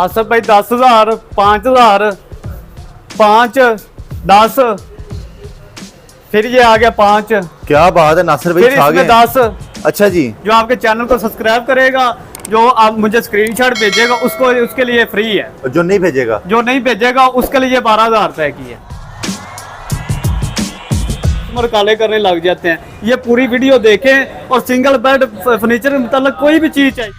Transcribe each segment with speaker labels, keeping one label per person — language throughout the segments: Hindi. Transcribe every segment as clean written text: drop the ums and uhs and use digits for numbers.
Speaker 1: आसफ भाई 10,000, 5,000, 5, 10, फिर ये आ गया 5,
Speaker 2: क्या बात है नासिर भाई,
Speaker 1: फिर
Speaker 2: छा
Speaker 1: इसमें
Speaker 2: गए।
Speaker 1: 10।
Speaker 2: अच्छा जी,
Speaker 1: जो आपके चैनल को सब्सक्राइब करेगा, जो आप मुझे स्क्रीनशॉट भेजेगा उसको, उसके लिए फ्री है।
Speaker 2: और जो नहीं भेजेगा,
Speaker 1: जो नहीं भेजेगा उसके लिए 12,000 रुपए की है। कस्टमर काले करने लग जाते हैं। ये पूरी वीडियो देखें और सिंगल बेड फर्नीचर के मतलब कोई भी चीज चाहिए।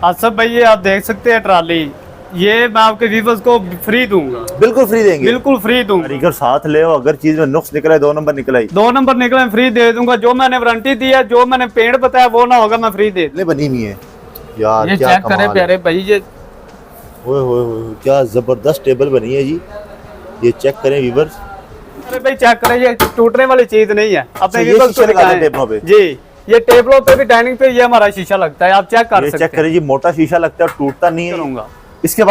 Speaker 1: आसफ भाई ये आप देख सकते हैं ट्राली, ये मैं आपके व्यूवर्स को फ्री दूंगा,
Speaker 2: बिल्कुल फ्री देंगे।
Speaker 1: बिल्कुल फ्री दूंगा।
Speaker 2: कारीगर साथ ले, अगर चीज में नुक्स निकला है, 2 नंबर निकला ही,
Speaker 1: 2 नंबर निकले फ्री दे दूंगा। जो मैंने वारंटी दी है, जो मैंने पेड़ बताया वो ना होगा, मैं फ्री दे दूंगा।
Speaker 2: बनी हुई है यार,
Speaker 1: ये
Speaker 2: क्या
Speaker 1: चेक करें प्यारे भाई, ये
Speaker 2: ओए क्या जबरदस्त टेबल बनी है जी। ये चेक करें व्यूअर्स।
Speaker 1: अरे भाई चेक करें, ये टूटने वाली चीज नहीं है। अपने
Speaker 2: ये
Speaker 1: व्यूअर्स को
Speaker 2: शीशा लगा
Speaker 1: दिखाएं।
Speaker 2: है टेबलों पे।
Speaker 1: जी, ये टेबलों पे भी, डाइनिंग पे ये हमारा शीशा लगता है, आप चेक कर सकते
Speaker 2: चेक करें जी, मोटा शीशा लगता है और टूटता नहीं है।
Speaker 1: करूंगा
Speaker 2: इसके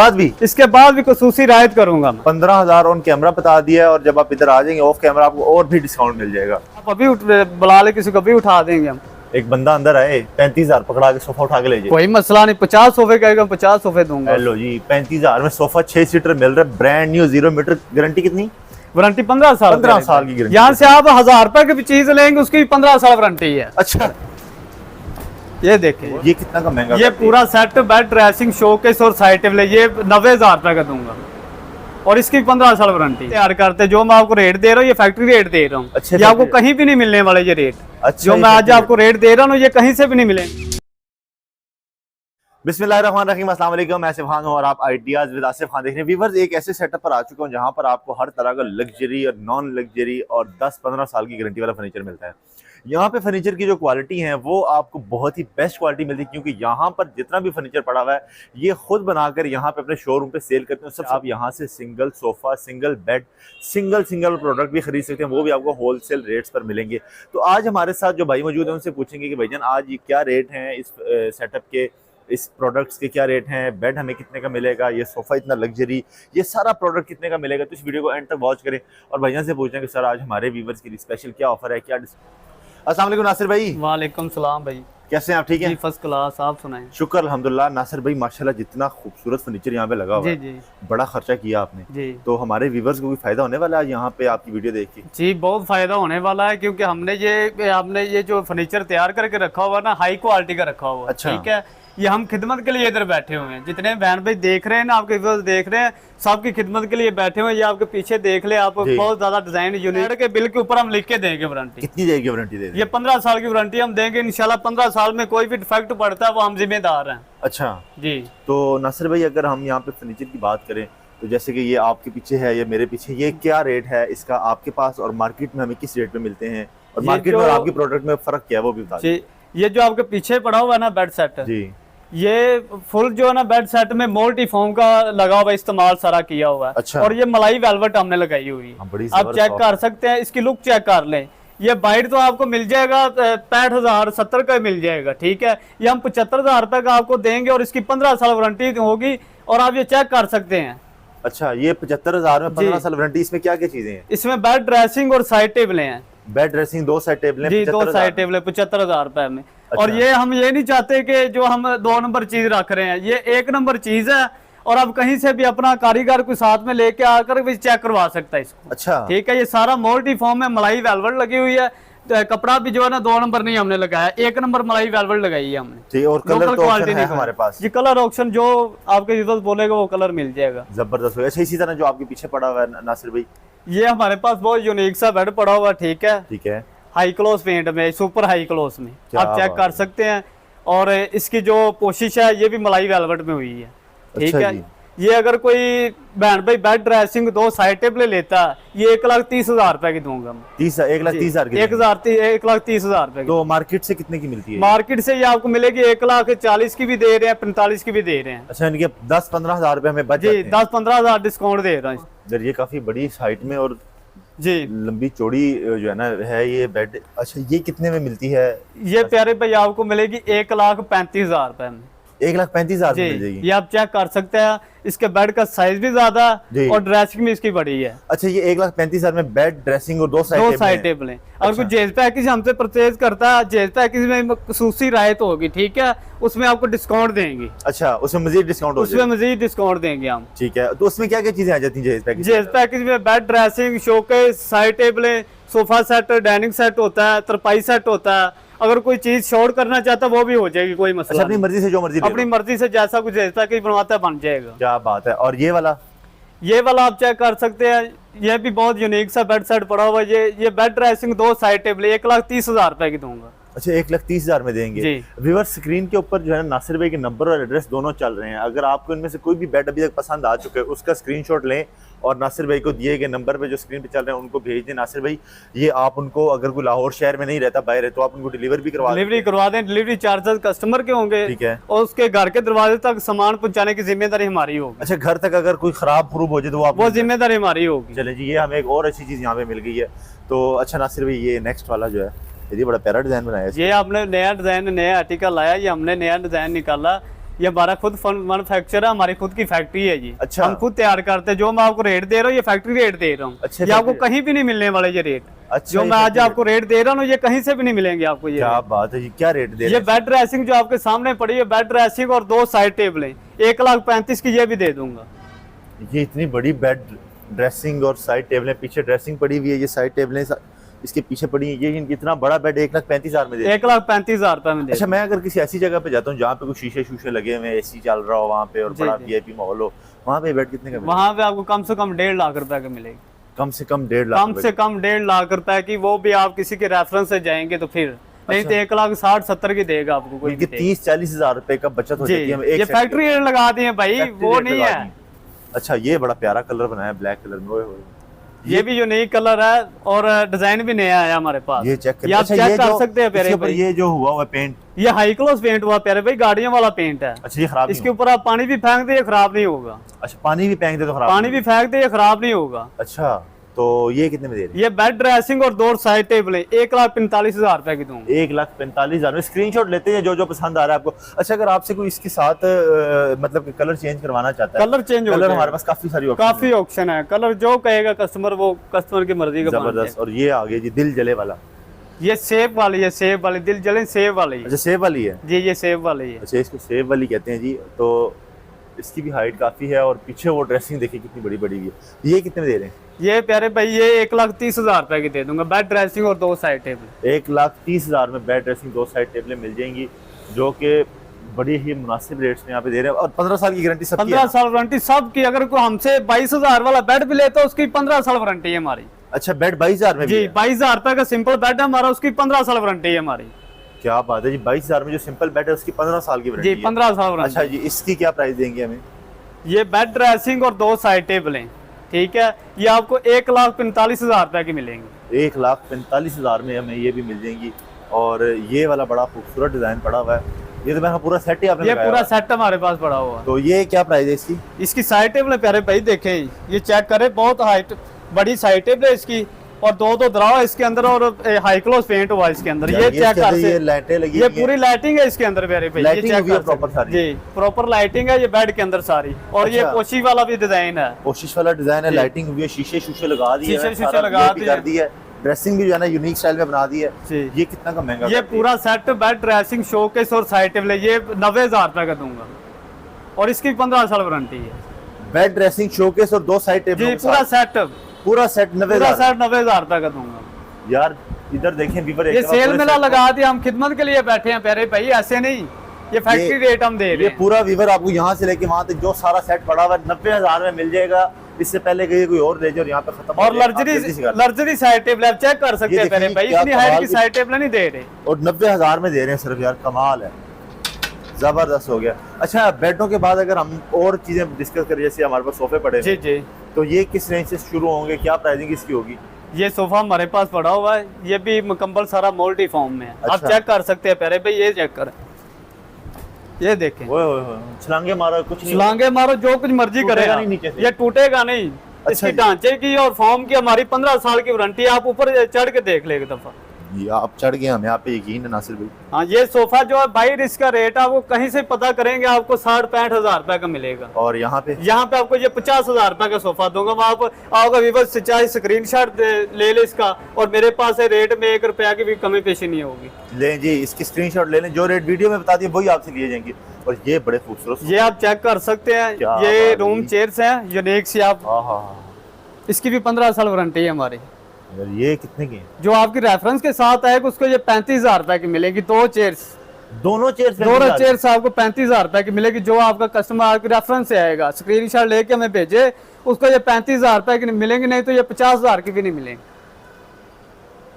Speaker 2: बाद भी
Speaker 1: खसूसी रायत करूंगा मैं।
Speaker 2: 15,000 ऑन कैमरा बता दिया है, और जब आप इधर आ जाएंगे ऑफ कैमरा आपको और भी डिस्काउंट मिल जाएगा।
Speaker 1: आप अभी बुला ले किसी को, अभी उठा देंगे हम।
Speaker 2: एक बंदा अंदर आए, 35,000 पकड़ा के सोफा उठा के ले जाए।
Speaker 1: कोई मसला नहीं, 50 सोफे कहेगा 50 सोफे दूंगा।
Speaker 2: हेलो जी, 35,000 में सोफा 6 सीटर मिल रहा है, ब्रांड न्यू, 0 मीटर गारंटी। कितनी
Speaker 1: वारंटी 15 साल
Speaker 2: 15 साल की गारंटी।
Speaker 1: यहाँ से आप 1000 रुपए की भी चीज लेंगे उसकी भी 15 साल वारंटी है।
Speaker 2: अच्छा,
Speaker 1: ये देखें,
Speaker 2: ये कितना का महंगा?
Speaker 1: ये पूरा सेट बेड, ड्रेसिंग, शोकेस और साइड टेबल है, ये 90,000 रुपए का दूंगा और इसकी 15 साल वारंटी। तैयार करते जो मैं आपको रेट दे रहा हूँ, ये फैक्ट्री रेट दे रहा हूँ।
Speaker 2: अच्छा,
Speaker 1: ये आपको कहीं भी नहीं मिलने वाले ये रेट।
Speaker 2: अच्छा,
Speaker 1: जो मैं आज आपको रेट दे रहा हूँ ये कहीं से भी नहीं मिलेंगे।
Speaker 2: बिस्मिल्लाहिर्रहमानिर्रहीम, अस्सलाम वालेकुम। मैं आसिफ खान हूं और आप आइडियाज विद आसिफ खान देख रहे हैं। व्यूअर्स, एक ऐसे सेटअप पर आ चुका हूं जहां पर आपको हर तरह का लग्जरी और नॉन लग्जरी और 10-15 साल की गारंटी वाला फर्नीचर मिलता है। यहाँ पे फर्नीचर की जो क्वालिटी है वो आपको बहुत ही बेस्ट क्वालिटी मिलती है, क्योंकि यहाँ पर जितना भी फर्नीचर पड़ा हुआ है ये खुद बनाकर यहाँ पे अपने शोरूम पे सेल करते हैं। सब आप यहाँ से single sofa, single bed, single product भी खरीद सकते हैं, वो भी आपको होलसेल रेट्स पर मिलेंगे। तो आज हमारे साथ जो भाई मौजूद है उनसे पूछेंगे कि भाईजान आज ये क्या रेट हैं इस सेटअप के, इस प्रोडक्ट्स के क्या रेट हैं, बेड हमें कितने का मिलेगा, ये सोफा इतना लग्जरी, ये सारा प्रोडक्ट कितने का मिलेगा। तो इस वीडियो को एंड तक वॉच करें और भाईजान से पूछें कि सर आज हमारे व्यूवर्स के लिए स्पेशल क्या ऑफर है, क्या। अस्सलाम वालेकुम नासिर भाई।
Speaker 1: वालेकुम सलाम भाई,
Speaker 2: कैसे हैं आप? ठीक हैं?
Speaker 1: फर्स्ट क्लास, आप सुनाएं।
Speaker 2: शुक्र अल्हम्दुलिल्लाह। नासिर भाई माशाल्लाह जितना खूबसूरत फर्नीचर यहाँ पे लगा हुआ है,
Speaker 1: जी
Speaker 2: बड़ा खर्चा किया आपने
Speaker 1: जी।
Speaker 2: तो हमारे व्यूवर्स को भी फायदा होने वाला है यहाँ पे आपकी वीडियो देख के।
Speaker 1: जी बहुत फायदा होने वाला है, क्योंकि हमने ये जो फर्नीचर तैयार करके रखा हुआ है ना, हाई क्वालिटी का रखा हुआ है।
Speaker 2: अच्छा।
Speaker 1: ठीक है, ये हम खिदमत के लिए इधर बैठे हुए हैं। जितने बहन भाई देख रहे हैं ना, आपके व्यूअर्स देख रहे हैं, सबकी खिदमत के लिए बैठे हुए हैं। ये आपके पीछे देख ले आप, बहुत ज्यादा डिजाइन यूनिट के बिल के ऊपर हम लिख के देंगे वारंटी।
Speaker 2: कितनी देर की वारंटी दे?
Speaker 1: ये 15 साल की वारंटी हम देंगे इंशाल्लाह। 15 साल में कोई भी डिफेक्ट पड़ता है वो हम जिम्मेदार हैं।
Speaker 2: अच्छा
Speaker 1: जी।
Speaker 2: तो नासिर भाई अगर हम यहाँ पे फर्नीचर की बात करें तो जैसे कि ये आपके पीछे है, ये मेरे पीछे, ये क्या रेट है इसका आपके पास, और मार्केट में हमें किस रेट पे मिलते हैं, और मार्केट में और आपकी प्रोडक्ट में फर्क क्या है वो भी बता दीजिए।
Speaker 1: ये जो आपके पीछे पड़ा हुआ है ना बेड सेट
Speaker 2: जी,
Speaker 1: ये फुल जो है ना बेड सेट में मोल्टी फोम का लगा हुआ, इस्तेमाल सारा किया हुआ है।
Speaker 2: अच्छा।
Speaker 1: और ये मलाई वेलवेट हमने लगाई हुई है,
Speaker 2: बड़ी
Speaker 1: आप चेक कर सकते हैं, इसकी लुक चेक कर लें। ये बाइट तो आपको मिल जाएगा 65,000 70 का मिल जाएगा। ठीक है, ये हम 75,000 रुपए का आपको देंगे और इसकी 15 साल वारंटी होगी, और आप ये चेक कर सकते हैं।
Speaker 2: अच्छा, ये 75,000 में 15 साल वारंटी, इसमें क्या क्या चीजें हैं?
Speaker 1: इसमें बेड ड्रेसिंग और साइड टेबलें हैं।
Speaker 2: बेड ड्रेसिंग 2 साइड टेबलें
Speaker 1: जी, 2 साइड टेबलें 75,000 रुपए में।
Speaker 2: अच्छा।
Speaker 1: और ये हम ये नहीं चाहते कि जो हम 2 नंबर चीज रख रहे हैं, ये 1 नंबर चीज है, और आप कहीं से भी अपना कारीगर को साथ में लेके आकर भी चेक करवा सकता है इसको।
Speaker 2: अच्छा,
Speaker 1: ठीक है, ये सारा मोल्टी फॉर्म में मलाई वेलवेट लगी हुई है। तो कपड़ा भी जो है ना 2 नंबर नहीं हमने लगाया, 1 नंबर मलाई वेलवेट लगाई है हमने।
Speaker 2: और कलर तो ऑप्शन है हमारे पास।
Speaker 1: जी, कलर ऑप्शन जो आपके यूजर्स बोलेगा वो कलर मिल जाएगा।
Speaker 2: जबरदस्त हो। अच्छा, इसी तरह जो आपके पीछे पड़ा हुआ है नासिर भाई,
Speaker 1: ये हमारे पास बहुत यूनिक सा बेड पड़ा हुआ। ठीक है,
Speaker 2: ठीक है,
Speaker 1: हाई क्लोज पेंट में, सुपर हाई क्लोज में, आप चेक कर सकते हैं। और इसकी जो कोशिश है ये भी मलाई वेलवेट में हुई है। ठीक
Speaker 2: अच्छा
Speaker 1: है
Speaker 2: जी।
Speaker 1: ये अगर कोई बहन भाई बेड ड्रेसिंग 2 साइड टेबल लेता है, ये 1,30,000 रुपए की दूंगा मैं।
Speaker 2: 1,30,000 की?
Speaker 1: 1,30,000 रुपए।
Speaker 2: तो मार्केट से कितने की मिलती है?
Speaker 1: मार्केट से ये आपको मिलेगी 1,40,000 की भी दे रहे हैं, 45 की भी दे रहे हैं।
Speaker 2: अच्छा, इनके 10-15 हजार रुपए हमें बच जाते
Speaker 1: जी,
Speaker 2: हैं।
Speaker 1: 10-15,000 डिस्काउंट दे रहा हूँ।
Speaker 2: ये काफी बड़ी हाइट में और
Speaker 1: जी
Speaker 2: लंबी चौड़ी जो है ना है ये बेड। अच्छा, ये कितने में मिलती है?
Speaker 1: ये प्यारे भाई आपको मिलेगी 1,35,000 रुपए में।
Speaker 2: 1,35,000 में मिल
Speaker 1: जी,
Speaker 2: जाएगी।
Speaker 1: ये आप चेक कर सकते हैं। इसके बेड का साइज भी ज्यादा
Speaker 2: जी।
Speaker 1: और ड्रेसिंग भी इसकी बड़ी है।
Speaker 2: अच्छा, ये 1,35,000 में बेड, ड्रेसिंग और दो
Speaker 1: साइड
Speaker 2: साइड
Speaker 1: टेबल है। अगर कोई जेज पैकेज हमसे परचेज करता है, जेज पैकेज में खसूसी रायत होगी, ठीक है, उसमें आपको डिस्काउंट देंगे।
Speaker 2: अच्छा, उसमें मजीद डिस्काउंट हो
Speaker 1: उसमें
Speaker 2: जाएगा।
Speaker 1: मजीद डिस्काउंट देंगे हम।
Speaker 2: ठीक है, तो उसमें क्या क्या चीजें आ जाती हैं जेज पैकेज?
Speaker 1: जेज पैकेज में बेड, ड्रेसिंग, शोकेस, साइड टेबलें, सोफा सेट, डाइनिंग सेट होता है, तरपाई सेट होता है। अगर कोई चीज शॉर्ट करना चाहता है वो भी हो जाएगी, कोई मसला
Speaker 2: अच्छा, अपनी
Speaker 1: नहीं।
Speaker 2: मर्जी से जो मर्जी ले
Speaker 1: अपनी
Speaker 2: लो।
Speaker 1: मर्जी से जैसा कुछ जेज पैकेज बनवाता है बन जाएगा।
Speaker 2: क्या बात है। और ये वाला
Speaker 1: आप चेक कर सकते हैं, ये भी बहुत यूनिक सा बेड सेट पड़ा हुआ है। ये बेड ड्रेसिंग, दो साइड टेबल, 1,30,000 रुपए की दूंगा।
Speaker 2: अच्छा, 1,30,000 में देंगे।
Speaker 1: जी।
Speaker 2: व्यूअर, स्क्रीन के ऊपर जो है नासिर भाई के नंबर और एड्रेस दोनों चल रहे हैं। अगर आपको इनमें से कोई भी बेड अभी तक पसंद आ चुका है, उसका स्क्रीनशॉट लें और नासिर भाई को दिए गए नंबर पे जो स्क्रीन पे चल रहे हैं उनको भेज दें। नासिर भाई, ये आप उनको, अगर कोई लाहौर शहर में नहीं रहता, बाहर है, तो आप उनको डिलीवर भी करवा
Speaker 1: दें। डिलीवरी चार्जेस कस्टमर के होंगे।
Speaker 2: ठीक है।
Speaker 1: और उसके घर के दरवाजे तक सामान पहुंचाने की जिम्मेदारी हमारी होगी।
Speaker 2: अच्छा, घर तक अगर कोई खराब खरूब हो जाए तो
Speaker 1: वो जिम्मेदारी हमारी होगी।
Speaker 2: चले जी, ये हमें एक और अच्छी चीज यहाँ पे मिल गई है। तो अच्छा नासिर भाई, ये नेक्स्ट वाला जो है, ये बड़ा प्यारा डिजाइन बनाया है।
Speaker 1: ये आपने नया डिजाइन, नया आर्टिकल लाया, ये हमने नया डिजाइन निकाला। ये हमारा खुद मैन्युफैक्चर है, हमारी खुद की फैक्ट्री है जी।
Speaker 2: अच्छा।
Speaker 1: हम खुद तैयार करते हैं। जो मैं आपको रेट दे रहा हूँ, ये फैक्ट्री रेट दे रहा हूँ।
Speaker 2: अच्छा,
Speaker 1: ये आपको कहीं भी नहीं मिलने वाले ये रेट।
Speaker 2: अच्छा,
Speaker 1: जो मैं आज आपको रेट दे रहा हूँ, ये कहीं से भी नहीं मिलेंगे आपको। ये
Speaker 2: क्या बात है जी, क्या रेट दे रहे
Speaker 1: ये
Speaker 2: हैं?
Speaker 1: बेड ड्रेसिंग जो आपके सामने पड़ी है, बेड ड्रेसिंग और दो साइड टेबलें, 1,35,000 की ये भी दे दूंगा।
Speaker 2: ये इतनी बड़ी बेड ड्रेसिंग और साइड टेबलें, पीछे ड्रेसिंग पड़ी हुई है, ये साइड टेबलें इसके पीछे पड़ी है। ये इतना बड़ा बेड 1,35,000 में दे
Speaker 1: 1,35,000 रुपए में दे।
Speaker 2: अच्छा, मैं अगर किसी ऐसी जगह पे जाता हूँ जहाँ पे कुछ शीशे शूशे लगे हुए, एसी चल रहा हो वहाँ पे और बड़ा वीआईपी माहौल हो, वहाँ पे बेड कितने का मिलेगा?
Speaker 1: वहाँ पे आपको कम से कम 1.5 लाख रुपए का मिलेगा।
Speaker 2: कम से कम 1.5 लाख?
Speaker 1: कम से कम 1.5 लाख रुपए की, वो भी आप किसी के रेफरेंस से जाएंगे तो फिर, नहीं तो 1,60,70 की देगा आपको कोई भी।
Speaker 2: 30-40 हजार रुपए का बचत हो जाती है।
Speaker 1: ये फैक्ट्री रेट लगा दिए भाई, वो नहीं है।
Speaker 2: अच्छा, ये बड़ा प्यारा कलर बनाया है, ब्लैक कलर में।
Speaker 1: ये भी यूनिक कलर है और डिजाइन भी नया है हमारे पास।
Speaker 2: ये चेक
Speaker 1: आप चेक कर सकते हैं प्यारे भाई।
Speaker 2: ये जो हुआ हुआ पेंट,
Speaker 1: ये हाई क्लास पेंट हुआ प्यारे भाई, गाड़ियों वाला पेंट है।
Speaker 2: अच्छा, ये खराब
Speaker 1: इसके ऊपर आप पानी भी फेंक दे, ये खराब नहीं होगा।
Speaker 2: अच्छा, पानी भी फेंक दे तो खराब?
Speaker 1: पानी भी फेंक दे, ये खराब नहीं होगा।
Speaker 2: अच्छा, तो ये कितने में दे रहे हैं?
Speaker 1: ये बेड ड्रेसिंग और दो साइड टेबल 1,45,000 रुपए की दूंगा।
Speaker 2: 1,45,000 में स्क्रीनशॉट लेते हैं जो जो पसंद आ रहा है आपको। अच्छा, अगर आपसे कोई इसके साथ मतलब कलर चेंज करवाना चाहता है,
Speaker 1: कलर चेंज
Speaker 2: कलर हमारे पास काफी सारी
Speaker 1: काफी ऑप्शन है। कलर जो कहेगा कस्टमर, वो कस्टमर की मर्जी का।
Speaker 2: जबरदस्त। और ये आ गया जी दिल जले वाला।
Speaker 1: ये सेब वाली है, सेब वाली, दिल जले सेब वाली है।
Speaker 2: अच्छा, सेब वाली है
Speaker 1: जी, ये सेब वाली है।
Speaker 2: अच्छा, इसको सेब वाली कहते हैं जी। तो इसकी भी हाइट काफी है और पीछे वो ड्रेसिंग देखिए कितनी बड़ी बड़ी है। ये कितने में दे रहे हैं?
Speaker 1: ये प्यारे भाई, ये 1,30,000 रुपए की दे दूंगा, बेड ड्रेसिंग और दो साइड टेबल।
Speaker 2: 1,30,000 में बेड ड्रेसिंग, दो साइड टेबलें मिल जाएंगी, जो कि बड़ी ही मुनासिब रेट्स में यहाँ पे दे रहे हैं। और 15 साल की गारंटी सबकी है।
Speaker 1: 15 साल वारंटी सबकी। अगर कोई हमसे 22,000 वाला बेड भी लेता है, उसकी 15 साल वारंटी है हमारी।
Speaker 2: अच्छा, बेड 22,000 में भी
Speaker 1: जी,
Speaker 2: है?
Speaker 1: 22,000 रुपए का सिंपल बेड है हमारा, उसकी 15 साल वारंटी है हमारी।
Speaker 2: क्या बात है जी, 22,000 में जो सिंपल बेड है उसकी 15 साल की वारंटी
Speaker 1: जी,
Speaker 2: है।
Speaker 1: 15 साल वारंटी।
Speaker 2: अच्छा जी, इसकी क्या प्राइस देंगे हमें?
Speaker 1: ये बेड ड्रेसिंग और दो साइड टेबलें, ठीक है, ये आपको 1,45,000 रुपए की मिलेंगी।
Speaker 2: 1,45,000 में हमें ये भी मिल जाएंगी। और ये वाला बड़ा खूबसूरत डिजाइन पड़ा हुआ है। ये तो मेरा पूरा सेट ही आपने
Speaker 1: ये
Speaker 2: लगाया
Speaker 1: पूरा
Speaker 2: हुआ है।
Speaker 1: सेट हमारे पास पड़ा हुआ है।
Speaker 2: तो ये क्या प्राइस है इसकी?
Speaker 1: इसकी साइड टेबल प्यारे भाई देखें, ये चेक करें, बहुत हाइट बड़ी साइड टेबल है इसकी, और दो दराव है इसके अंदर, और हाई क्लास पेंट हुआ है इसके अंदर। ये चेक कर
Speaker 2: ये लाइटें लगी
Speaker 1: ये पूरी लाइटिंग है इसके अंदर प्यारे भाई, ये चेक कर
Speaker 2: प्रॉपर सारी।
Speaker 1: जी, प्रॉपर लाइटिंग है ये बेड के अंदर सारी। और ये
Speaker 2: अच्छा।
Speaker 1: पोशी वाला भी डिजाइन है।
Speaker 2: कोशिश वाला डिजाइन है,
Speaker 1: जी।
Speaker 2: लाइटिंग हुई है, शीशे शूशे लगा दिए हैं,
Speaker 1: शीशे
Speaker 2: सारा
Speaker 1: लगा
Speaker 2: VIP कर दी है, ड्रेसिंग भी जो है ना यूनिक स्टाइल में बना दी है।
Speaker 1: जी।
Speaker 2: ये कितना का महंगा?
Speaker 1: ये पूरा सेट बेड ड्रेसिंग शोकेस और साइड टेबल, ये 90,000 रुपए का दूंगा, और इसकी 15 साल वारंटी है।
Speaker 2: बेड ड्रेसिंग शोकेस और दो साइड टेबल
Speaker 1: जी, पूरा सेट
Speaker 2: 90,000
Speaker 1: रुपए का दूंगा।
Speaker 2: यार इधर देखें व्यूअर,
Speaker 1: ये सेल मेला लगा दिया, हम खिदमत के लिए बैठे हैं प्यारे भाई, ऐसे नहीं, ये फैक्ट्री रेट हम दे रहे
Speaker 2: ये
Speaker 1: हैं।
Speaker 2: पूरा व्यूअर आपको यहाँ से लेके वहां तक जो सारा सेट पड़ा हुआ है 90,000 में मिल जाएगा। इससे पहले कि कोई और ले जाओ, यहाँ पे खत्म
Speaker 1: और
Speaker 2: हो जाए, आप जल्दी से कर लो।
Speaker 1: लग्जरी साइड टेबल आप चेक कर सकते हैं प्यारे भाई,
Speaker 2: क्या
Speaker 1: इतनी हाइट
Speaker 2: कमाल
Speaker 1: की
Speaker 2: की-
Speaker 1: साइड टेबल नहीं दे रहे।
Speaker 2: और 90,000 में दे रहे हैं सिर्फ, यार कमाल है, जबरदस्त हो गया। अच्छा, बेडों के बाद अगर हम और चीजें डिस्कस करें, जैसे हमारे पास सोफे पड़े
Speaker 1: जी
Speaker 2: हैं,
Speaker 1: जी,
Speaker 2: तो ये किस रेंज से शुरू होंगे, क्या प्राइसिंग इसकी होगी?
Speaker 1: ये सोफा हमारे पास पड़ा हुआ है, ये भी मुकम्मल सारा मोल्टी फॉर्म में है। आप
Speaker 2: अच्छा।
Speaker 1: चेक कर सकते हैं प्यारे भाई, ये चेक करें, ये देखें,
Speaker 2: ओए छलांगे मारो कुछ नहीं,
Speaker 1: छलांगे मारो, जो कुछ मर्जी
Speaker 2: टूटेगा
Speaker 1: करें
Speaker 2: नहीं नीचे से।
Speaker 1: ये टूटेगा नहीं।
Speaker 2: अच्छा
Speaker 1: इसकी
Speaker 2: जी।
Speaker 1: ढांचे की और फॉर्म की हमारी 15 साल की वारंटी है, आप ऊपर चढ़ के देख ले एक दफा।
Speaker 2: ये आप चढ़ गए, हमें आप पे यकीन है नासिर भाई।
Speaker 1: हाँ, ये सोफा जो है भाई इसका रेट है वो कहीं से पता करेंगे आपको 60-65 हजार रुपए का मिलेगा।
Speaker 2: और यहाँ पे
Speaker 1: आपको ये 50 हजार रुपए का सोफा दूंगा मैं। आप आओगे वीवर चाहे स्क्रीन शॉट ले ले इसका, और मेरे पास है रेट में 1 रुपया की भी कमी पेशी नहीं होगी।
Speaker 2: लें जी, इसकी स्क्रीनशॉट ले लें, जो रेट वीडियो में बता दिए वही आपसे लिए जाएंगे। और ये बड़े खूबसूरत,
Speaker 1: ये आप चेक कर सकते हैं, ये रूम चेयर्स हैं यूनिक सी। आप इसकी भी 15 साल वारंटी है हमारी।
Speaker 2: ये कितने की है?
Speaker 1: जो आपकी रेफरेंस के साथ आएगा उसको ये 35 हजार रुपए की मिलेगी। दोनों चेयर्स आपको 35 हजार रुपए की मिलेगी। जो आपका कस्टमर आपके रेफरेंस से आएगा, स्क्रीनशॉट लेके हमें भेजे, उसको ये 35 हजार रुपए की मिलेंगी, नहीं तो ये 50 हजार की भी नहीं मिलेंगी।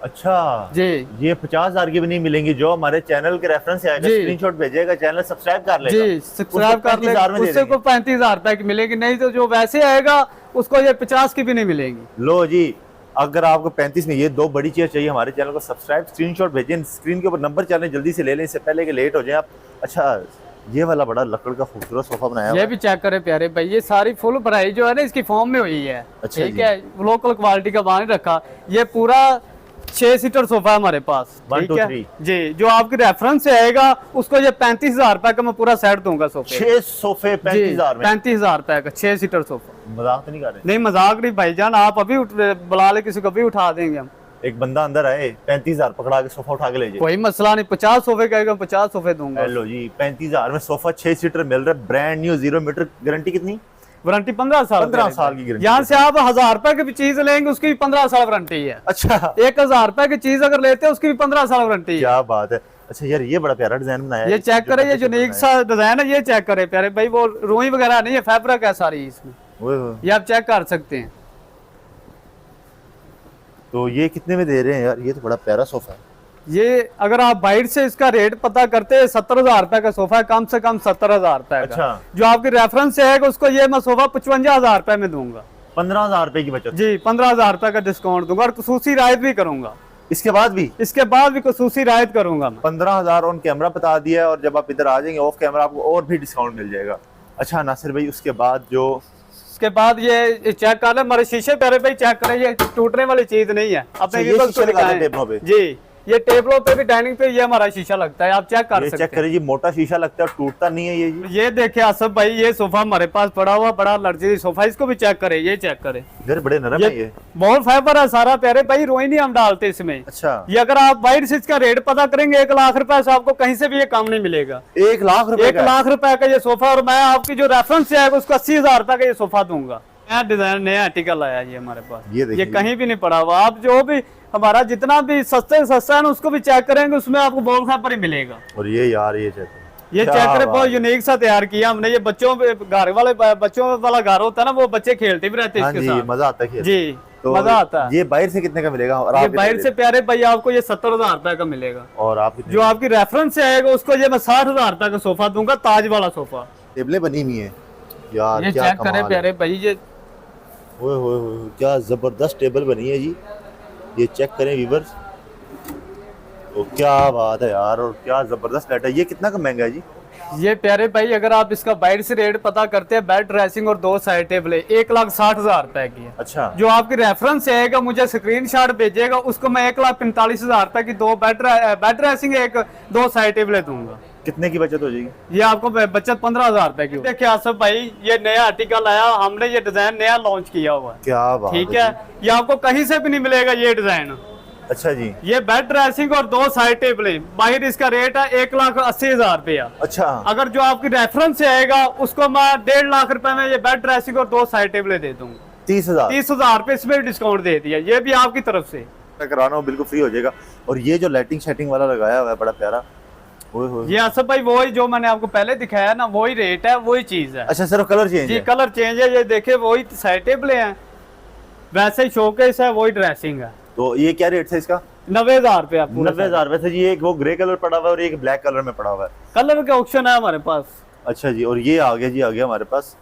Speaker 2: अच्छा
Speaker 1: जी,
Speaker 2: ये 50 हजार की भी नहीं मिलेंगी। जो हमारे चैनल के रेफरेंस से आएगा, स्क्रीनशॉट भेजेगा, चैनल सब्सक्राइब कर लेगा,
Speaker 1: जी सब्सक्राइब कर लेगा, उससे को 35 हजार रुपए की मिलेगी। नहीं तो जो वैसे आएगा उसको ये 50 की भी नहीं मिलेंगी।
Speaker 2: लो जी, अगर आपको 35 में ये 2 बड़ी चेयर चाहिए, हमारे चैनल को सब्सक्राइब, स्क्रीनशॉट भेजें, स्क्रीन के ऊपर नंबर चलें, जल्दी से ले लें इससे पहले कि लेट हो जाए आप। अच्छा, ये वाला बड़ा लकड़ का खूबसूरत सोफा बनाया
Speaker 1: ये भी चेक करें प्यारे भाई, ये सारी फुल भराई जो है ना इसकी फॉर्म में हुई है।
Speaker 2: अच्छा,
Speaker 1: ठीक है, लोकल क्वालिटी का बाहर रखा। ये पूरा 6 सीटर सोफा है हमारे पास।
Speaker 2: 1 2 3
Speaker 1: जी, जो आपके रेफरेंस से आएगा उसको ये 35 हजार रुपए का मैं पूरा सेट दूंगा सोफे।
Speaker 2: 6 सोफे 35 हजार में?
Speaker 1: 35 हजार रुपए का 6 सीटर सोफा।
Speaker 2: मजाक तो नहीं कर रहे?
Speaker 1: नहीं मजाक नहीं भाईजान, आप अभी बुला ले किसी को भी उठा देंगे हम।
Speaker 2: एक बंदा अंदर आए, 35 हजार पकड़ा के सोफा उठा के ले जाए,
Speaker 1: कोई मसला नहीं, 50 सोफे कहेगा 50 सोफे दूंगा।
Speaker 2: लो जी, 35 हजार में सोफा 6 सीटर मिल रहा है, ब्रांड न्यू, 0 मीटर, गारंटी कितनी?
Speaker 1: वारंटी 15 साल।
Speaker 2: 15 साल की गारंटी।
Speaker 1: यहाँ से आप 1000 रुपए की भी चीज लेंगे उसकी भी 15 साल वारंटी है।
Speaker 2: अच्छा,
Speaker 1: 1000 रुपए की चीज अगर लेते हैं उसकी भी 15 साल वारंटी है।
Speaker 2: क्या बात है। अच्छा यार, ये बड़ा प्यारा डिजाइन बनाया है।
Speaker 1: ये चेक करें, ये यूनिक सा डिजाइन है, ये चेक करें प्यारे भाई, वो रुई वगैरह नहीं है, फैब्रिक है सारी इसमें, ये आप चेक कर सकते हैं।
Speaker 2: तो ये कितने में दे रहे हैं यार? ये तो बड़ा प्यारा सोफा है।
Speaker 1: ये अगर आप बाइट से इसका रेट पता करते हैं 70 हजार रुपए का सोफा है, कम से कम 70 हजार रुपए का।
Speaker 2: अच्छा,
Speaker 1: जो आपकी रेफरेंस से है उसको ये मैं सोफा 55 हजार रुपए में दूंगा।
Speaker 2: 15 हजार रुपए की बचत?
Speaker 1: जी, 15 हजार रुपए का डिस्काउंट दूंगा और खसूसी रायत भी करूंगा।
Speaker 2: इसके बाद भी
Speaker 1: खसूसी रायत करूंगा मैं।
Speaker 2: 15 हजार ऑन कैमरा बता दिया है, और जब आप इधर आ जाएंगे ऑफ कैमरा आपको और भी डिस्काउंट मिल जाएगा। अच्छा नासिर भाई, उसके बाद
Speaker 1: ये चेक कर ले, हमारे शीशे प्यारे भाई चेक करें, ये टूटने वाली चीज नहीं है। अपने
Speaker 2: टेबलों पे,
Speaker 1: जी ये टेबलों पे भी, डाइनिंग पे ये हमारा शीशा लगता है, आप चेक कर सकते हैं।
Speaker 2: चेक करें जी, मोटा शीशा लगता है, टूटता नहीं है
Speaker 1: ये देखिए आसफ भाई, ये सोफा हमारे पास पड़ा हुआ, बड़ा लग्जरी सोफा, इसको भी चेक करें, ये चेक करें,
Speaker 2: बड़े नरम है ये,
Speaker 1: बहुत फाइबर है सारा प्यारे भाई, रोई नहीं हम डालते इसमें।
Speaker 2: अच्छा,
Speaker 1: ये अगर आप बाहर से इसका रेट पता करेंगे 1 लाख रुपए से आपको कहीं से भी ये काम नहीं मिलेगा।
Speaker 2: 1 लाख रुपए?
Speaker 1: 1 लाख रुपए का ये सोफा, और मैं आपकी जो रेफरेंस से आएगा उसको 80 हजार रुपए का ये सोफा दूंगा। नया डिजाइन, नया आर्टिकल आया ये हमारे पास, ये कहीं भी नहीं पड़ा हुआ। आप जो भी हमारा जितना भी सस्ता है ना उसको भी चेक करेंगे, उसमें आपको बॉल फाइबर ही मिलेगा।
Speaker 2: और ये यार, ये
Speaker 1: चेक करें, बहुत यूनिक सा तैयार किया हमने। ये बच्चों वाला घर होता है ना, वो बच्चे खेलते भी रहते हैं इसके साथ,
Speaker 2: मजा आता है
Speaker 1: जी, तो मजा आता है।
Speaker 2: ये बाहर से कितने का मिलेगा? और
Speaker 1: ये बाहर से प्यारे भाई आपको ये 70 हजार रुपए का मिलेगा।
Speaker 2: और आप
Speaker 1: जो आपकी रेफरेंस से आएगा उसको ये मैं 60 हजार रुपए का सोफा दूंगा, ताज वाला सोफा।
Speaker 2: टेबलें बनी हुई है यार,
Speaker 1: ये चेक करें प्यारे भाई, ये
Speaker 2: क्या जबरदस्त टेबल बनी है जी, ये चेक करें व्यूअर्स। तो क्या बात है यार, और क्या जबरदस्त लाइट है। ये कितना का महंगा है जी?
Speaker 1: ये प्यारे भाई अगर आप इसका बाहर से रेट पता करते हैं, बेड ड्रेसिंग और 2 साइड टेबल 1,60,000 रुपए की है।
Speaker 2: अच्छा, जो
Speaker 1: जो आपकी रेफरेंस से आएगा मुझे स्क्रीनशॉट भेजेगा, उसको मैं 1,45,000 रुपए की 2 बेड ड्रेसिंग 2 साइड टेबल दूंगा।
Speaker 2: कितने की बचत हो जाएगी?
Speaker 1: ये आपको बचत 15 हजार रुपए की। देखिए आसफ भाई, ये नया आर्टिकल आया, हमने ये डिजाइन नया लॉन्च किया हुआ है।
Speaker 2: क्या बात,
Speaker 1: ठीक है, ये आपको कहीं से भी नहीं मिलेगा ये डिजाइन।
Speaker 2: अच्छा जी,
Speaker 1: ये बेड ड्रेसिंग और 2 साइड टेबल, बाहर इसका रेट है 1,80,000 रुपया।
Speaker 2: अच्छा,
Speaker 1: अगर जो आपकी रेफरेंस से आएगा उसको मैं 1.5 लाख रुपए में ये बेड ड्रेसिंग और 2 साइड टेबल दे दूंगा। 30,000 रुपए इसमें डिस्काउंट दे दिया, ये भी आपकी तरफ से
Speaker 2: कराना हो बिल्कुल फ्री हो जाएगा। और ये जो लाइटिंग शेटिंग वाला लगाया हुआ है बड़ा प्यारा,
Speaker 1: ये आसफ भाई वही जो मैंने आपको पहले दिखाया ना, वही रेट है, वही चीज है।
Speaker 2: अच्छा, सिर्फ कलर चेंज है?
Speaker 1: कलर चेंज है। ये देखिए वही साइड टेबल हैं, वैसे ही शोकेस है, वही ड्रेसिंग है।
Speaker 2: तो ये क्या रेट है इसका?
Speaker 1: 90,000 रुपया।
Speaker 2: 90,000 रुपए से जी। एक वो ग्रे कलर पड़ा हुआ है और एक ब्लैक कलर में पड़ा हुआ है।
Speaker 1: कलर का ऑप्शन है हमारे पास।
Speaker 2: अच्छा जी, और ये आ गया जी, आ गया हमारे पास।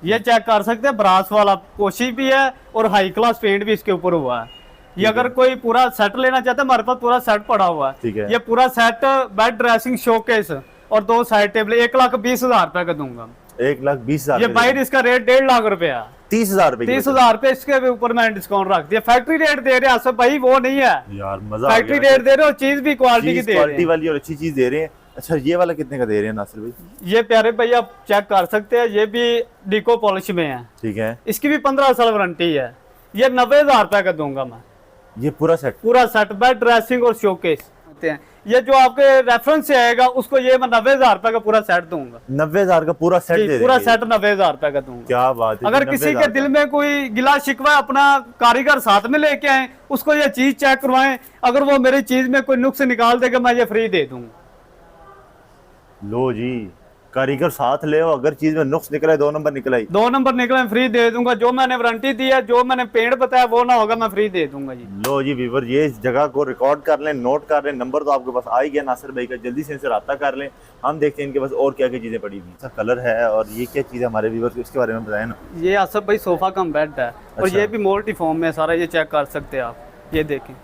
Speaker 1: ये चेक कर सकते हैं, ब्रास वाला पोशी भी है और हाई क्लास पेंट भी इसके ऊपर हुआ है। ये अगर कोई पूरा सेट लेना चाहता है, हमारे पास पूरा सेट पड़ा हुआ है।
Speaker 2: ठीक है,
Speaker 1: ये पूरा सेट बेड ड्रेसिंग शोकेस और 2 साइड टेबल 1,20,000 रुपए का दूंगा।
Speaker 2: 1,20,000।
Speaker 1: ये बाहर इसका रेट 1.5 लाख रुपया।
Speaker 2: 30,000 रुपए
Speaker 1: 30,000 रुपए इसके भी ऊपर मैंने डिस्काउंट रख दिया। फैक्ट्री रेट दे रहे हैं आसफ भाई, वो नहीं है
Speaker 2: यार, मजा
Speaker 1: फैक्ट्री रेट दे रहे हो, चीज भी क्वालिटी की दे रहे
Speaker 2: क्वालिटी
Speaker 1: हैं।
Speaker 2: वाली और अच्छी चीज दे रहे हैं। अच्छा, ये वाला कितने का दे रहे हैं नासिर भाई?
Speaker 1: ये प्यारे भाई आप चेक कर सकते हैं, ये भी डिको पॉलिश में है,
Speaker 2: ठीक है,
Speaker 1: इसकी भी 15 साल वारंटी है। ये 90,000 रुपए का दूंगा मैं,
Speaker 2: ये पूरा सेट।
Speaker 1: पूरा सेट, बेड, ड्रेसिंग और शोकेस होते हैं। ये जो आपके रेफरेंस से आएगा उसको ये मैं 90,000 रुपए का पूरा सेट दूंगा।
Speaker 2: 90,000 का पूरा सेट
Speaker 1: जी,
Speaker 2: दे
Speaker 1: पूरा
Speaker 2: देंगे।
Speaker 1: सेट 90,000 रुपए का दूंगा।
Speaker 2: क्या बात है।
Speaker 1: अगर किसी के दिल में कोई गिला शिकवा है, अपना कारीगर साथ में लेके आए, उसको ये चीज चेक करवाएं, अगर वो मेरी चीज में कोई नुक्स निकाल देगा मैं ये फ्री दे दूंगा।
Speaker 2: लो जी, कारीगर साथ ले, अगर चीज में नुक्स निकला है, 2 नंबर निकला ही,
Speaker 1: 2 नंबर निकले फ्री दे दूंगा। जो मैंने वारंटी दी है, जो मैंने पेड़ बताया वो ना होगा, मैं फ्री दे दूंगा जी।
Speaker 2: लो जी व्यूअर, ये इस जगह को रिकॉर्ड कर लें, नोट कर लें। नंबर तो आपके पास आ ही गया नासिर भाई का, जल्दी से इनसे रब्ता कर लें। हम देखते हैं इनके पास और क्या क्या चीजें पड़ी हुई। अच्छा कलर है, और ये क्या चीज है हमारे व्यूअर, इसके बारे में बताएं ना।
Speaker 1: ये आसफ भाई सोफा कम बेड है, और
Speaker 2: अच्छा।
Speaker 1: ये भी मोल्टी फॉर्म में है सारा, ये चेक कर सकते हैं आप। ये देखें,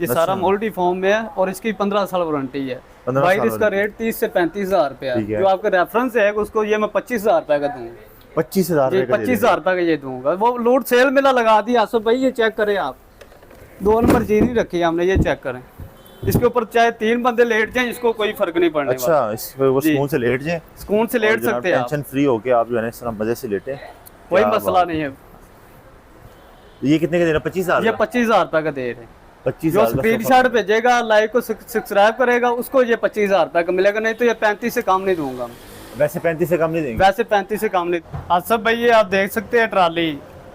Speaker 1: ये सारा मोल्टी फॉर्म में है, और इसकी 15 साल वारंटी है।
Speaker 2: 15
Speaker 1: भाई
Speaker 2: साल
Speaker 1: इसका रेट 30 से 35,000 रुपया
Speaker 2: ठीक
Speaker 1: है।
Speaker 2: है।
Speaker 1: जो आपका रेफरेंस है उसको ये मैं 25,000 रुपए का दूंगा।
Speaker 2: 25,000
Speaker 1: जी, 25,000 रुपए का ये दूंगा। वो लूट सेल मेला लगा दिया आसफ भाई, ये चेक करें आप। 2 नंबर चीज नहीं रखी हमने, ये चेक करें। इसके ऊपर चाहे 3 बंदे लेट जाएं, इसको कोई फर्क नहीं पड़ने वाला।
Speaker 2: अच्छा, इस पे वो
Speaker 1: जी।
Speaker 2: सुकून से लेट जाए,
Speaker 1: सुकून से लेट सकते हैं आप,
Speaker 2: टेंशन फ्री होके आप जो है ना इस तरह मजे से लेटे,
Speaker 1: कोई
Speaker 2: क्या
Speaker 1: मसला
Speaker 2: बात।
Speaker 1: नहीं है।
Speaker 2: ये कितने का दे रहा? 25,000
Speaker 1: ये
Speaker 2: का?
Speaker 1: 25,000 रुपए का दे रहे हैं। जो
Speaker 2: 25,000 का
Speaker 1: स्क्रीनशॉट भेजेगा, लाइक को सब्सक्राइब करेगा, उसको ये 25,000 रुपए का मिलेगा, नहीं तो ये 35 से कम नहीं दूंगा।
Speaker 2: वैसे 35 से कम नहीं देंगे।
Speaker 1: वैसे 35 से कम नहीं। आसफ भाई ये आप देख सकते हैं ट्रॉली,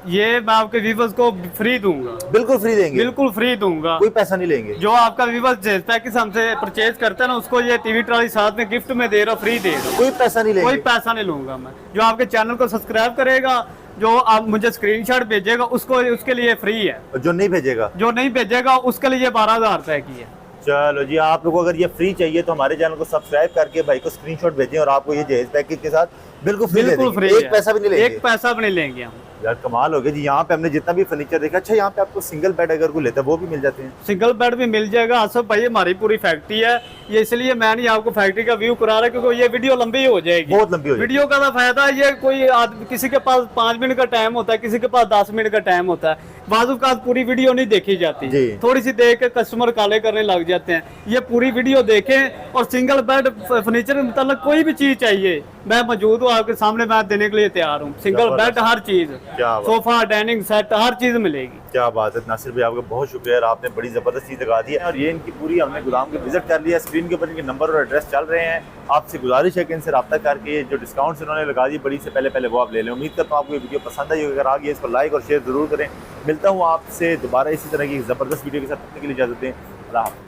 Speaker 1: ये मैं आपके व्यूवर्स को फ्री दूंगा,
Speaker 2: बिल्कुल फ्री देंगे,
Speaker 1: बिल्कुल फ्री दूंगा।
Speaker 2: कोई पैसा नहीं लेंगे।
Speaker 1: जो आपका व्यूवर्स पैकेज हमसे परचेज करता है ना, उसको ये टीवी ट्रॉली साथ में गिफ्ट में दे रहा, फ्री दे रहा,
Speaker 2: कोई पैसा नहीं
Speaker 1: कोई
Speaker 2: लेंगे।
Speaker 1: पैसा नहीं लूंगा मैं। जो आपके चैनल को सब्सक्राइब करेगा, जो आप मुझे स्क्रीनशॉट भेजेगा, उसको उसके लिए फ्री है।
Speaker 2: जो नहीं भेजेगा,
Speaker 1: जो नहीं भेजेगा उसके लिए 12,000 रुपए की है।
Speaker 2: चलो जी, आप लोगों को अगर ये फ्री चाहिए तो हमारे चैनल को सब्सक्राइब करके भाई को स्क्रीनशॉट भेजें, और आपको ये जहेज पैकेज के साथ बिल्कुल फ्री
Speaker 1: बिल्कुल फ्री,
Speaker 2: एक पैसा भी नहीं लेंगे।
Speaker 1: एक पैसा भी नहीं लेंगे हम।
Speaker 2: यार कमाल हो गया जी। यहाँ पे हमने जितना भी फर्नीचर देखा, अच्छा यहाँ पे आपको सिंगल बेड अगर कोई लेता है वो भी मिल जाते हैं।
Speaker 1: सिंगल बेड भी मिल जाएगा आसफ भाई, हमारी पूरी फैक्ट्री है ये, इसलिए मैं नहीं आपको फैक्ट्री का व्यू करा रहा, क्योंकि ये वीडियो लंबी हो जाएगी,
Speaker 2: बहुत लंबी हो जाएगी।
Speaker 1: वीडियो का तो फायदा ये, कोई किसी के पास 5 मिनट का टाइम होता है, किसी के पास 10 मिनट का टाइम होता है, बाजू का पूरी वीडियो नहीं देखी जाती,
Speaker 2: जी।
Speaker 1: थोड़ी सी देख के कस्टमर काले करने लग जाते हैं। ये पूरी वीडियो देखें, और सिंगल बेड फर्नीचर के मतलब कोई भी चीज चाहिए, मैं मौजूद हूँ आपके सामने, मैं देने के लिए तैयार हूँ। सिंगल बेड, हर चीज,
Speaker 2: क्या बात।
Speaker 1: सोफा, डाइनिंग सेट, हर चीज मिलेगी।
Speaker 2: क्या बात है नासिर भाई, आपका बहुत शुक्रिया, आपने बड़ी जबरदस्त चीज लगा दी है। और ये इनकी पूरी हमने गोदाम के विजिट कर लिया, स्क्रीन के ऊपर इनके नंबर और एड्रेस चल रहे हैं। आपसे गुजारिश है कि इनसे रब्ता करके जो डिस्काउंट्स इन्होंने लगा दी बड़ी से पहले वो आप ले लें। उम्मीद करता हूँ आपको ये वीडियो पसंद आई, अगर आ गई इसको लाइक और शेयर जरूर करें। मिलता हूँ आपसे दोबारा इसी तरह की जबरदस्त वीडियो के साथ, तब तक के लिए इजाजत दें। अल्लाह हाफ़िज़।